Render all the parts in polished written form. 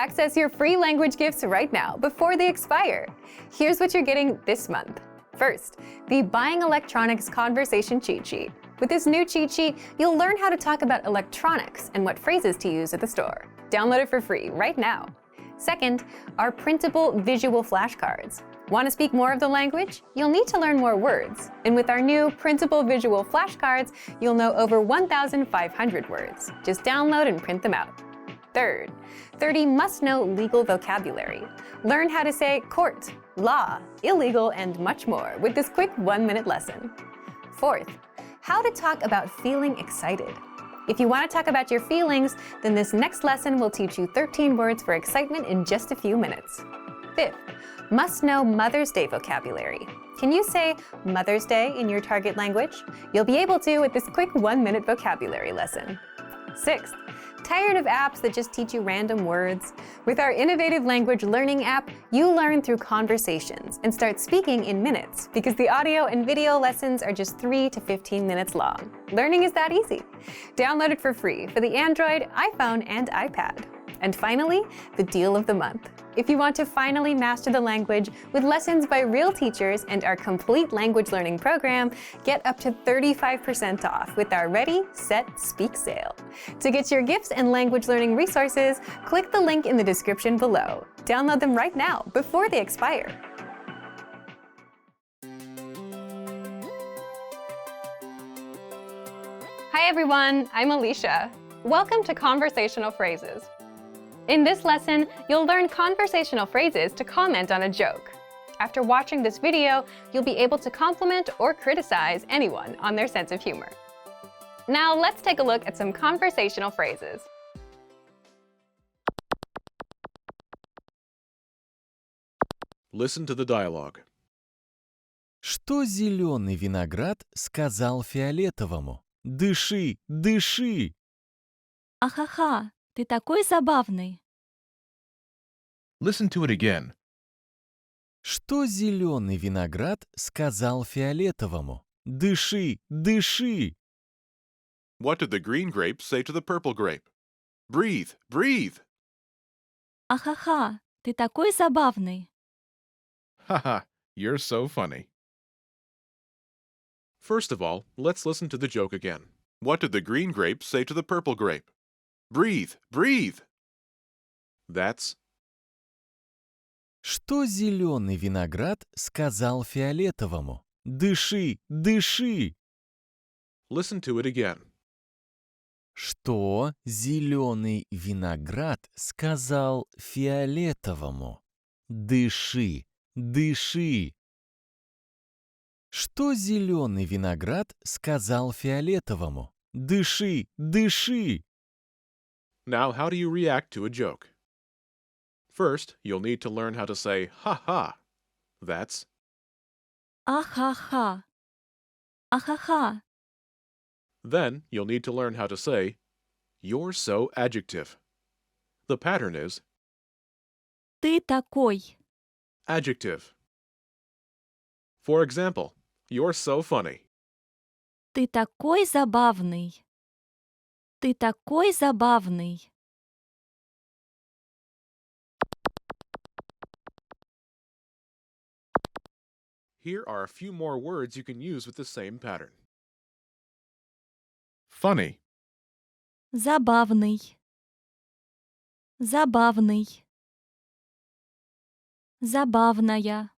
Access your free language gifts right now before they expire. Here's what you're getting this month. First, the Buying Electronics Conversation Cheat Sheet. With this new cheat sheet, you'll learn how to talk about electronics and what phrases to use at the store. Download it for free right now. Second, our printable visual flashcards. Want to speak more of the language? You'll need to learn more words. And with our new printable visual flashcards, you'll know over 1,500 words. Just download and print them out. Third, 30 must-know legal vocabulary. Learn how to say court, law, illegal, and much more with this quick 1-minute lesson. Fourth, how to talk about feeling excited. If you want to talk about your feelings, then this next lesson will teach you 13 words for excitement in just a few minutes. Fifth, must-know Mother's Day vocabulary. Can you say Mother's Day in your target language? You'll be able to with this quick 1-minute vocabulary lesson. Sixth, tired of apps that just teach you random words? With our innovative language learning app, you learn through conversations and start speaking in minutes because the audio and video lessons are just 3 to 15 minutes long. Learning is that easy. Download it for free for the Android, iPhone, and iPad. And finally, the deal of the month. If you want to finally master the language with lessons by real teachers and our complete language learning program, get up to 35% off with our Ready, Set, Speak sale. To get your gifts and language learning resources, click the link in the description below. Download them right now before they expire. Hi everyone, I'm Alicia. Welcome to Conversational Phrases. In this lesson, you'll learn conversational phrases to comment on a joke. After watching this video, you'll be able to compliment or criticize anyone on their sense of humor. Now let's take a look at some conversational phrases. Listen to the dialogue. Что зеленый виноград сказал фиолетовому? Дыши, дыши! Ахаха, ты такой забавный. Listen to it again. Что зеленый виноград сказал фиолетовому? Дыши, дыши! What did the green grape say to the purple grape? Breathe, breathe! Ахаха, ты такой забавный. Haha, you're so funny. First of all, let's listen to the joke again. What did the green grape say to the purple grape? Breathe, breathe! That's Что зеленый виноград сказал фиолетовому? Дыши, дыши! Listen to it again. Что зеленый виноград сказал фиолетовому? Дыши, дыши! Что зеленый виноград сказал фиолетовому? Дыши, дыши! Now, how do you react to a joke? First, you'll need to learn how to say ha-ha. That's Ахаха. Ахаха. Then, you'll need to learn how to say you're so adjective. The pattern is Ты такой. adjective. For example, you're so funny. Ты такой забавный. Ты такой забавный. Here are a few more words you can use with the same pattern. Funny, Забавный. Забавный. Забавная.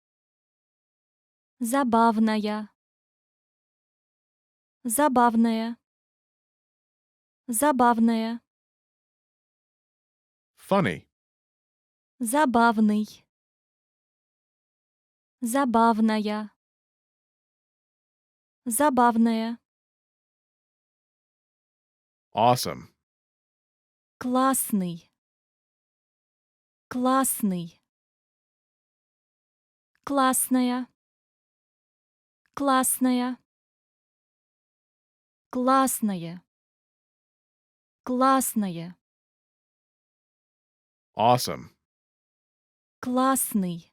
Забавная. Забавная. Забавная. funny, Забавный. Забавная. Забавная. awesome, Классный. Классный. Классная. Классная. Классная. Классная. awesome, Классный.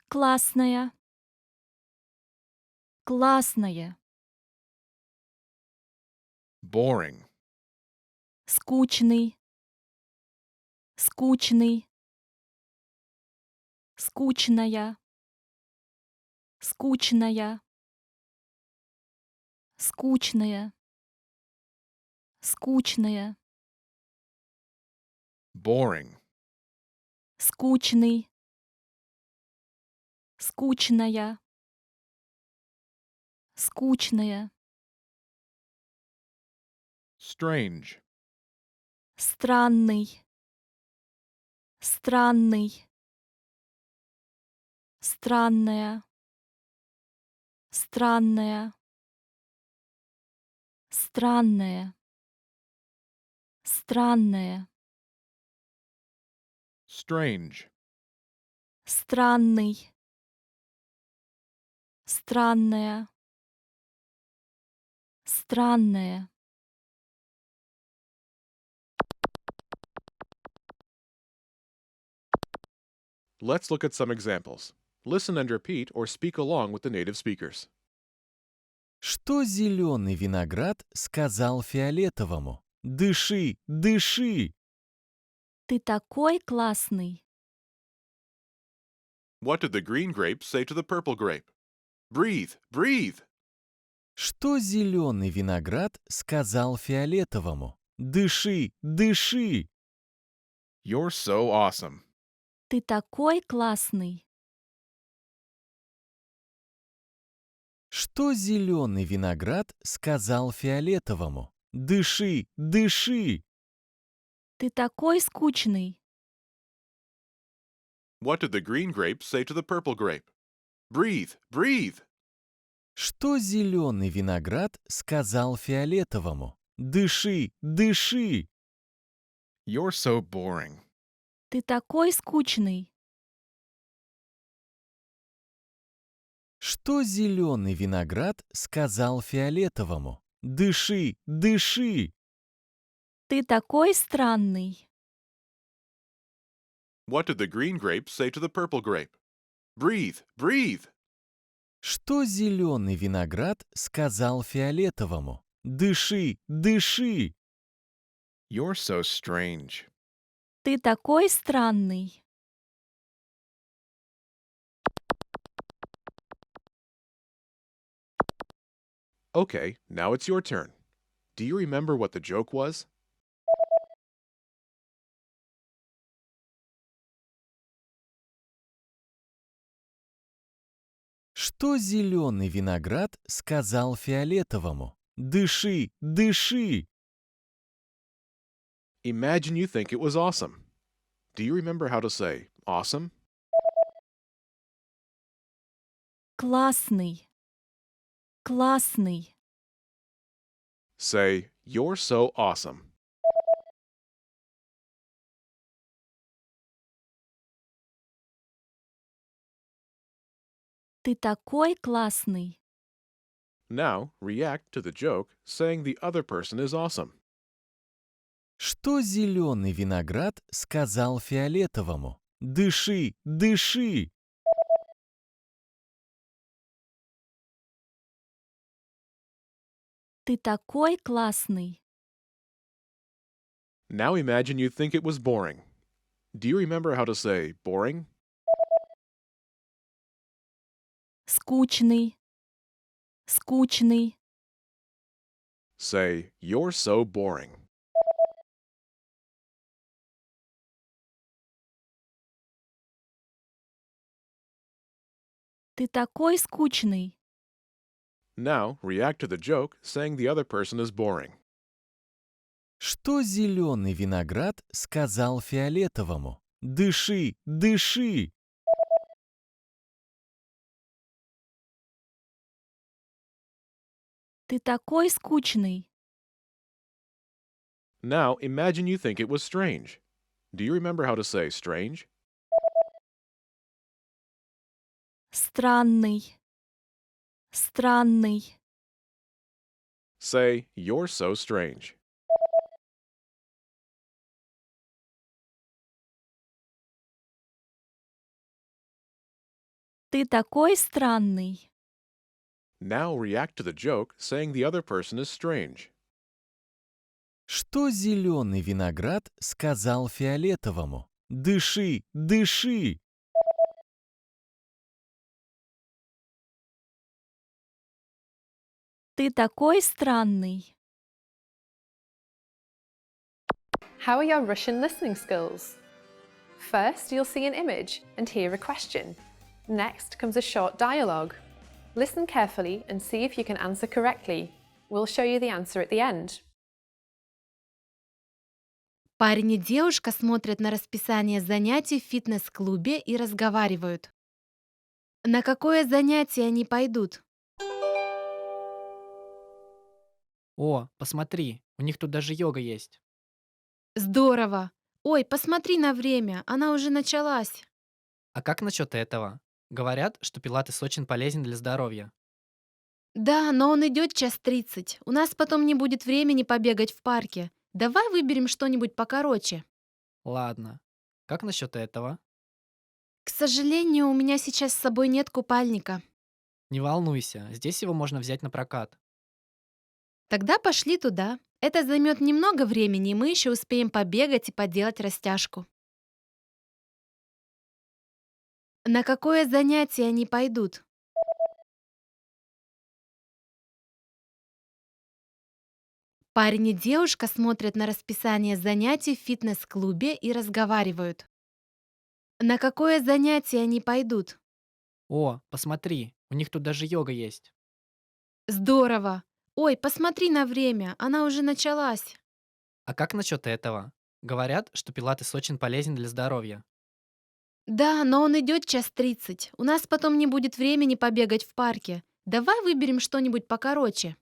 Классная. Классная. boring, Скучный. скучный, скучная, скучная, скучная, скучная, Boring. скучный, скучная, скучная, Strange. странный, странный, странная, странная, странная, странная, Strange. странный, странная, странная. Let's look at some examples. Listen and repeat or speak along with the native speakers. Что зеленый виноград сказал фиолетовому? Дыши, дыши! Ты такой классный. What did the green grape say to the purple grape? Breathe, breathe. Что зеленый виноград сказал фиолетовому? Дыши, дыши! You're so awesome. Ты такой классный. Что зеленый виноград сказал фиолетовому? Дыши, дыши! Ты такой скучный. What did the green grape say to the purple grape? Breathe, breathe. Что зеленый виноград сказал фиолетовому? Дыши, дыши! You're so boring. Ты такой скучный. Что зеленый виноград сказал фиолетовому? Дыши, дыши! Ты такой странный. What did the green grape say to the purple grape? Breathe, breathe. Что зеленый виноград сказал фиолетовому? Дыши, дыши! You're so strange. Ты такой странный. Okay, now it's your turn. Do you remember what the joke was? Что зеленый виноград сказал фиолетовому? Дыши, дыши! Imagine you think it was awesome. Do you remember how to say awesome? Классный. Классный. Say, you're so awesome. Ты такой классный. Now, react to the joke saying the other person is awesome. Что зеленый виноград сказал фиолетовому? Дыши, дыши! Ты такой классный. Now imagine you think it was boring. Do you remember how to say boring? Скучный. Скучный. Say, you're so boring. Ты такой скучный. Now, react to the joke saying the other person is boring. Что зеленый виноград сказал фиолетовому? Дыши, дыши! Ты такой скучный. Now, imagine you think it was strange. Do you remember how to say strange? Странный. Странный. Say, you're so strange. Ты такой странный. Now react to the joke saying the other person is strange. Что зеленый виноград сказал фиолетовому? Дыши, дыши! Ты такой странный. How are your Russian listening skills? First, you'll see an image and hear a question. Next comes a short dialogue. Listen carefully and see if you can answer correctly. We'll show you the answer at the end. Парень и девушка смотрят на расписание занятий в фитнес-клубе и разговаривают. На какое занятие они пойдут? О, посмотри, у них тут даже йога есть. Здорово! Ой, посмотри на время, она уже началась. А как насчет этого? Говорят, что пилатес очень полезен для здоровья. Да, но он идет 1:30. У нас потом не будет времени побегать в парке. Давай выберем что-нибудь покороче. Ладно. Как насчет этого? К сожалению, у меня сейчас с собой нет купальника. Не волнуйся, здесь его можно взять на прокат. Тогда пошли туда. Это займет немного времени, и мы еще успеем побегать и поделать растяжку. На какое занятие они пойдут? Парень и девушка смотрят на расписание занятий в фитнес-клубе и разговаривают. На какое занятие они пойдут? О, посмотри, у них тут даже йога есть. Здорово! Ой, посмотри на время, она уже началась. А как насчет этого? Говорят, что пилатес очень полезен для здоровья. Да, но он идет 1:30. У нас потом не будет времени побегать в парке. Давай выберем что-нибудь покороче.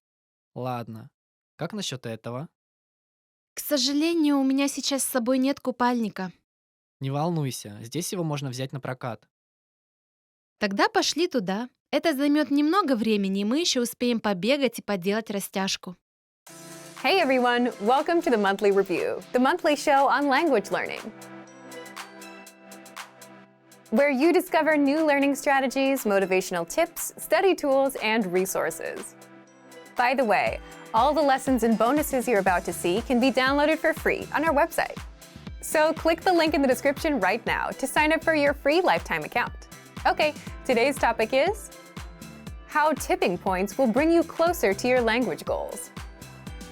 Ладно. Как насчет этого? К сожалению, у меня сейчас с собой нет купальника. Не волнуйся, здесь его можно взять на прокат. Тогда пошли туда. Это займет немного времени, и мы еще успеем побегать и поделать растяжку. Hey everyone, welcome to the Monthly Review, the monthly show on language learning, where you discover new learning strategies, motivational tips, study tools, and resources. By the way, all the lessons and bonuses you're about to see can be downloaded for free on our website. So click the link in the description right now to sign up for your free lifetime account. Okay, today's topic is how tipping points will bring you closer to your language goals.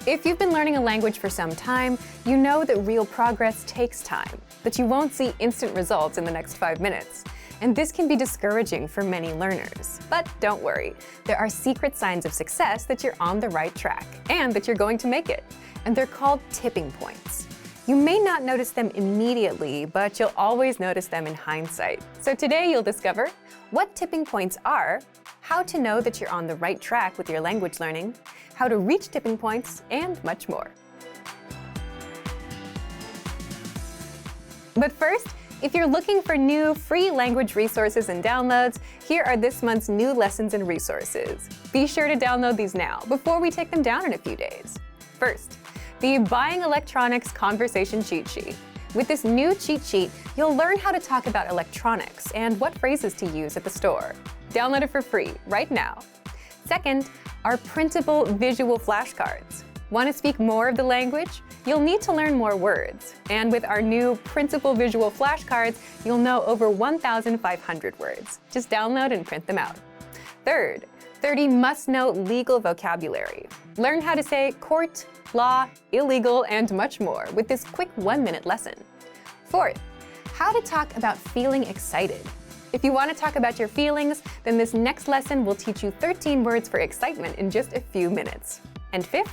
If you've been learning a language for some time, you know that real progress takes time, that you won't see instant results in the next 5 minutes. And this can be discouraging for many learners. But don't worry, there are secret signs of success that you're on the right track and that you're going to make it. And they're called tipping points. You may not notice them immediately, but you'll always notice them in hindsight. So today you'll discover what tipping points are, how to know that you're on the right track with your language learning, how to reach tipping points, and much more. But first, if you're looking for new free language resources and downloads, here are this month's new lessons and resources. Be sure to download these now before we take them down in a few days. First, the Buying Electronics Conversation Cheat Sheet. With this new cheat sheet, you'll learn how to talk about electronics and what phrases to use at the store. Download it for free right now. Second, our printable visual flashcards. Want to speak more of the language? You'll need to learn more words. And with our new printable visual flashcards, you'll know over 1,500 words. Just download and print them out. Third, 30 must-know legal vocabulary. Learn how to say court, law, illegal, and much more with this quick 1-minute lesson. Fourth, how to talk about feeling excited. If you want to talk about your feelings, then this next lesson will teach you 13 words for excitement in just a few minutes. And fifth,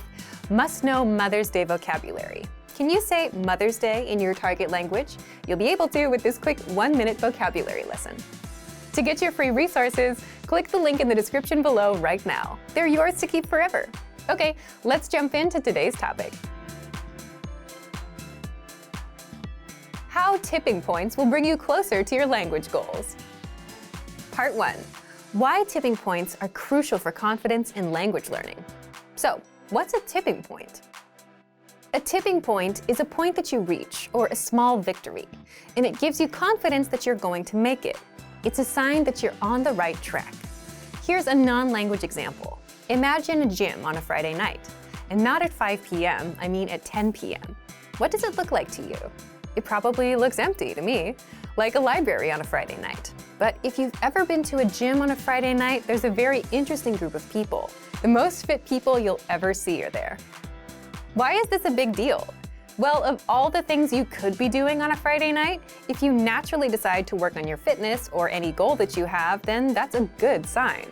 must-know Mother's Day vocabulary. Can you say Mother's Day in your target language? You'll be able to with this quick 1-minute vocabulary lesson. To get your free resources, click the link in the description below right now. They're yours to keep forever. Okay, let's jump into today's topic. How tipping points will bring you closer to your language goals. Part 1. Why tipping points are crucial for confidence in language learning. So, what's a tipping point? A tipping point is a point that you reach, or a small victory, and it gives you confidence that you're going to make it. It's a sign that you're on the right track. Here's a non-language example. Imagine a gym on a Friday night. And not at 5 p.m., I mean at 10 p.m. What does it look like to you? It probably looks empty to me, like a library on a Friday night. But if you've ever been to a gym on a Friday night, there's a very interesting group of people. The most fit people you'll ever see are there. Why is this a big deal? Well, of all the things you could be doing on a Friday night, if you naturally decide to work on your fitness or any goal that you have, then that's a good sign.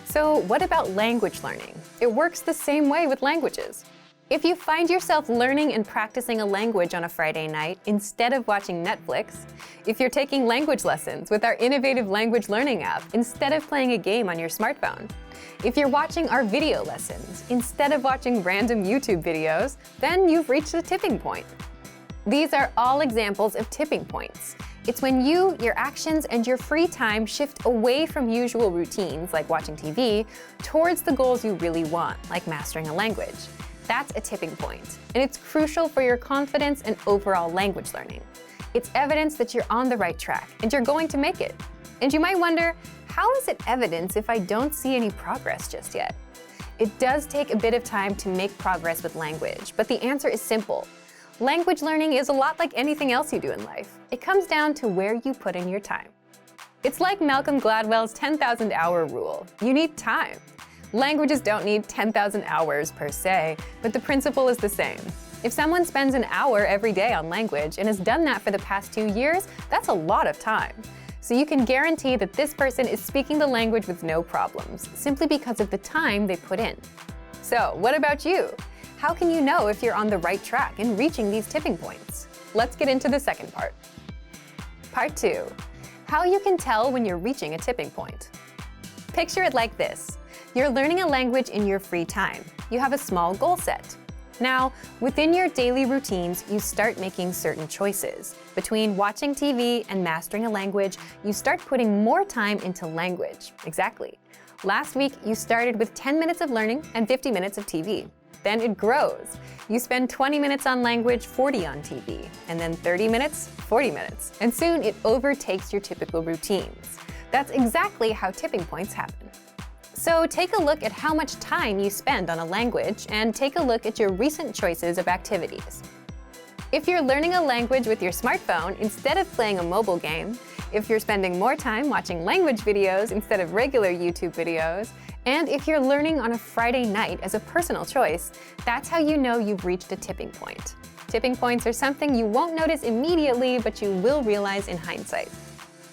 So what about language learning? It works the same way with languages. If you find yourself learning and practicing a language on a Friday night instead of watching Netflix, if you're taking language lessons with our innovative language learning app instead of playing a game on your smartphone, if you're watching our video lessons instead of watching random YouTube videos, then you've reached a tipping point. These are all examples of tipping points. It's when you, your actions, and your free time shift away from usual routines like watching TV towards the goals you really want, like mastering a language. That's a tipping point, and it's crucial for your confidence and overall language learning. It's evidence that you're on the right track and you're going to make it. And you might wonder, how is it evidence if I don't see any progress just yet? It does take a bit of time to make progress with language, but the answer is simple. Language learning is a lot like anything else you do in life. It comes down to where you put in your time. It's like Malcolm Gladwell's 10,000-hour rule. You need time. Languages don't need 10,000 hours per se, but the principle is the same. If someone spends an hour every day on language and has done that for the past 2 years, that's a lot of time. So you can guarantee that this person is speaking the language with no problems, simply because of the time they put in. So what about you? How can you know if you're on the right track in reaching these tipping points? Let's get into the second part. Part 2. How you can tell when you're reaching a tipping point. Picture it like this. You're learning a language in your free time. You have a small goal set. Now, within your daily routines, you start making certain choices. Between watching TV and mastering a language, you start putting more time into language. Exactly. Last week, you started with 10 minutes of learning and 50 minutes of TV. Then it grows. You spend 20 minutes on language, 40 on TV, and then 30 minutes, 40 minutes. And soon it overtakes your typical routines. That's exactly how tipping points happen. So take a look at how much time you spend on a language and take a look at your recent choices of activities. If you're learning a language with your smartphone instead of playing a mobile game, if you're spending more time watching language videos instead of regular YouTube videos, and if you're learning on a Friday night as a personal choice, that's how you know you've reached a tipping point. Tipping points are something you won't notice immediately, but you will realize in hindsight.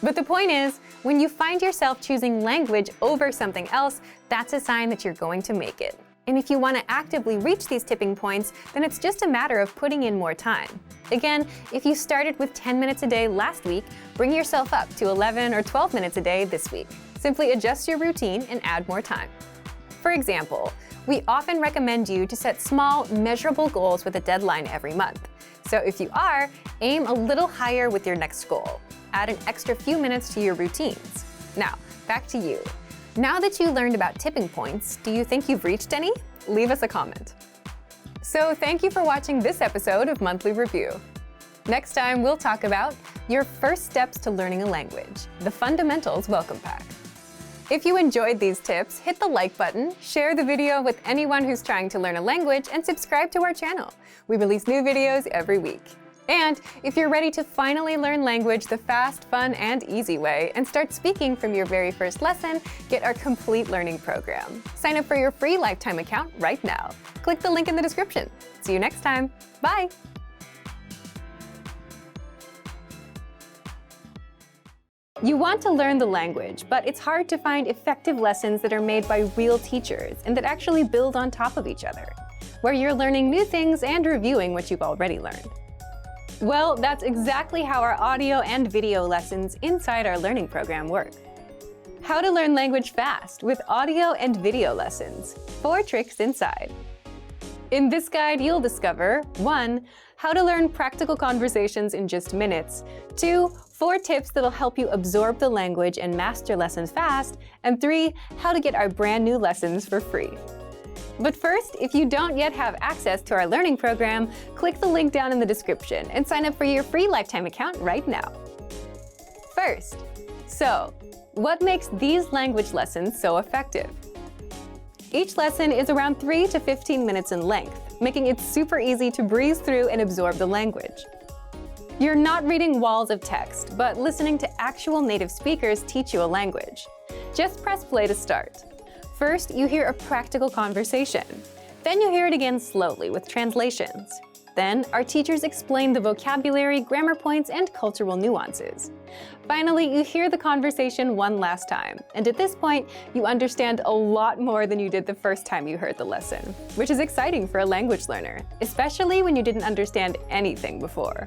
But the point is, when you find yourself choosing language over something else, that's a sign that you're going to make it. And if you want to actively reach these tipping points, then it's just a matter of putting in more time. Again, if you started with 10 minutes a day last week, bring yourself up to 11 or 12 minutes a day this week. Simply adjust your routine and add more time. For example, we often recommend you to set small, measurable goals with a deadline every month. So if you are, aim a little higher with your next goal. Add an extra few minutes to your routines. Now, back to you. Now that you learned about tipping points, do you think you've reached any? Leave us a comment. So thank you for watching this episode of Monthly Review. Next time, we'll talk about your first steps to learning a language, the Fundamentals Welcome Pack. If you enjoyed these tips, hit the like button, share the video with anyone who's trying to learn a language, and subscribe to our channel. We release new videos every week. And if you're ready to finally learn language the fast, fun, and easy way and start speaking from your very first lesson, get our complete learning program. Sign up for your free lifetime account right now. Click the link in the description. See you next time. Bye! You want to learn the language, but it's hard to find effective lessons that are made by real teachers and that actually build on top of each other, where you're learning new things and reviewing what you've already learned. Well, that's exactly how our audio and video lessons inside our learning program work. How to learn language fast with audio and video lessons. 4 tricks inside. In this guide, you'll discover 1. How to learn practical conversations in just minutes. 2. 4 tips that'll help you absorb the language and master lessons fast. And 3. How to get our brand new lessons for free. But first, if you don't yet have access to our learning program, click the link down in the description and sign up for your free lifetime account right now. First, what makes these language lessons so effective? Each lesson is around 3 to 15 minutes in length, making it super easy to breeze through and absorb the language. You're not reading walls of text, but listening to actual native speakers teach you a language. Just press play to start. First, you hear a practical conversation. Then you hear it again slowly with translations. Then, our teachers explain the vocabulary, grammar points, and cultural nuances. Finally, you hear the conversation one last time, and at this point, you understand a lot more than you did the first time you heard the lesson, which is exciting for a language learner, especially when you didn't understand anything before.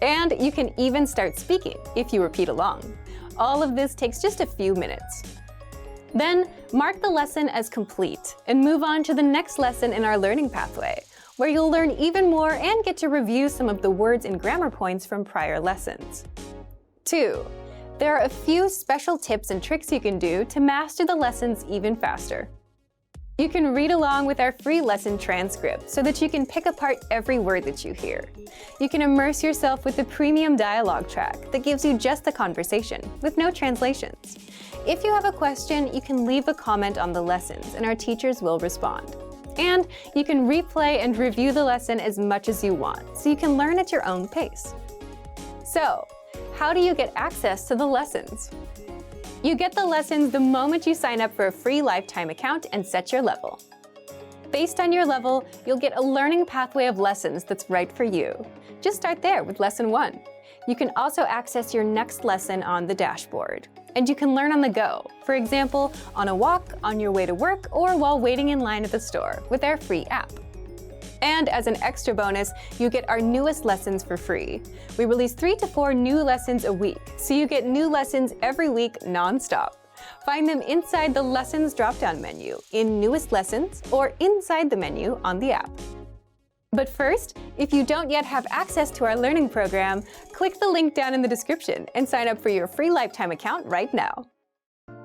And you can even start speaking if you repeat along. All of this takes just a few minutes. Then, mark the lesson as complete and move on to the next lesson in our learning pathway, where you'll learn even more and get to review some of the words and grammar points from prior lessons. 2. There are a few special tips and tricks you can do to master the lessons even faster. You can read along with our free lesson transcript so that you can pick apart every word that you hear. You can immerse yourself with the premium dialogue track that gives you just the conversation, with no translations. If you have a question, you can leave a comment on the lessons and our teachers will respond. And you can replay and review the lesson as much as you want, so you can learn at your own pace. So, how do you get access to the lessons? You get the lessons the moment you sign up for a free lifetime account and set your level. Based on your level, you'll get a learning pathway of lessons that's right for you. Just start there with Lesson 1. You can also access your next lesson on the dashboard. And you can learn on the go, for example, on a walk, on your way to work, or while waiting in line at the store with our free app. And as an extra bonus, you get our newest lessons for free. We release 3 to 4 new lessons a week, so you get new lessons every week non-stop. Find them inside the Lessons drop-down menu, in Newest Lessons, or inside the menu on the app. But first, if you don't yet have access to our learning program, click the link down in the description and sign up for your free lifetime account right now.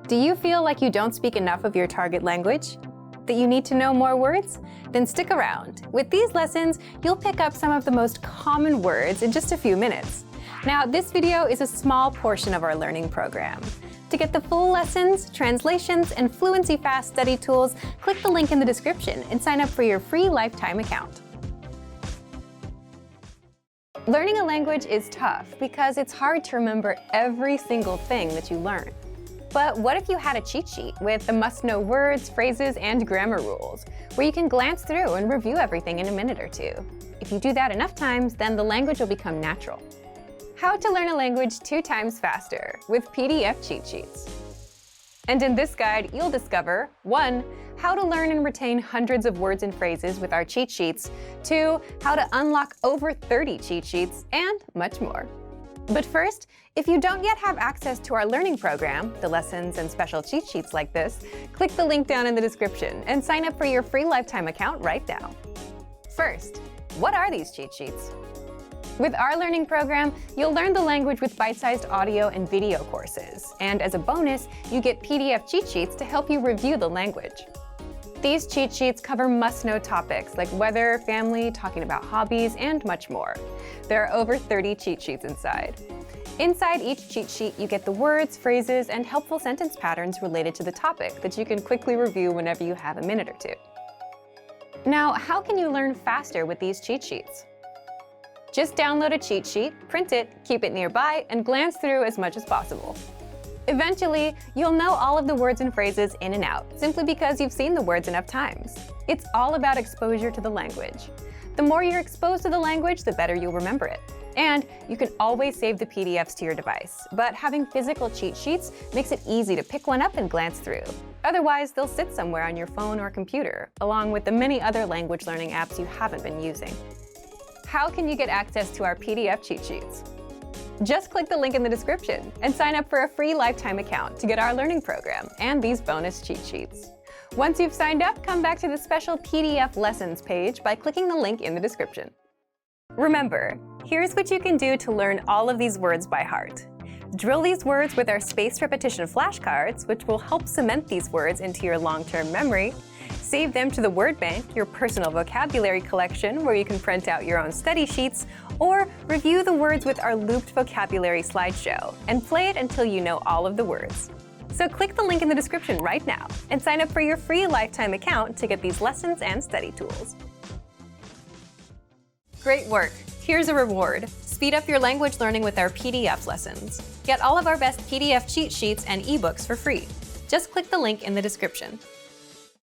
Do you feel like you don't speak enough of your target language? That you need to know more words? Then stick around. With these lessons, you'll pick up some of the most common words in just a few minutes. Now, this video is a small portion of our learning program. To get the full lessons, translations, and Fluency Fast study tools, click the link in the description and sign up for your free lifetime account. Learning a language is tough because it's hard to remember every single thing that you learn. But what if you had a cheat sheet with the must-know words, phrases, and grammar rules, where you can glance through and review everything in a minute or two? If you do that enough times, then the language will become natural. How to learn a language 2 times faster with PDF cheat sheets. And in this guide, you'll discover 1. How to learn and retain hundreds of words and phrases with our cheat sheets, 2. How to unlock over 30 cheat sheets, and much more. But first, if you don't yet have access to our learning program, the lessons and special cheat sheets like this, click the link down in the description and sign up for your free lifetime account right now. First, what are these cheat sheets? With our learning program, you'll learn the language with bite-sized audio and video courses, and as a bonus, you get PDF cheat sheets to help you review the language. These cheat sheets cover must-know topics like weather, family, talking about hobbies, and much more. There are over 30 cheat sheets inside. Inside each cheat sheet, you get the words, phrases, and helpful sentence patterns related to the topic that you can quickly review whenever you have a minute or two. Now, how can you learn faster with these cheat sheets? Just download a cheat sheet, print it, keep it nearby, and glance through as much as possible. Eventually, you'll know all of the words and phrases in and out, simply because you've seen the words enough times. It's all about exposure to the language. The more you're exposed to the language, the better you'll remember it. And you can always save the PDFs to your device, but having physical cheat sheets makes it easy to pick one up and glance through. Otherwise, they'll sit somewhere on your phone or computer, along with the many other language learning apps you haven't been using. How can you get access to our PDF cheat sheets? Just click the link in the description and sign up for a free lifetime account to get our learning program and these bonus cheat sheets. Once you've signed up, come back to the special PDF lessons page by clicking the link in the description. Remember, here's what you can do to learn all of these words by heart. Drill these words with our spaced repetition flashcards, which will help cement these words into your long-term memory. Save them to the word bank, your personal vocabulary collection, where you can print out your own study sheets, or review the words with our looped vocabulary slideshow and play it until you know all of the words. So click the link in the description right now and sign up for your free lifetime account to get these lessons and study tools. Great work! Here's a reward. Speed up your language learning with our PDF lessons. Get all of our best PDF cheat sheets and ebooks for free. Just click the link in the description.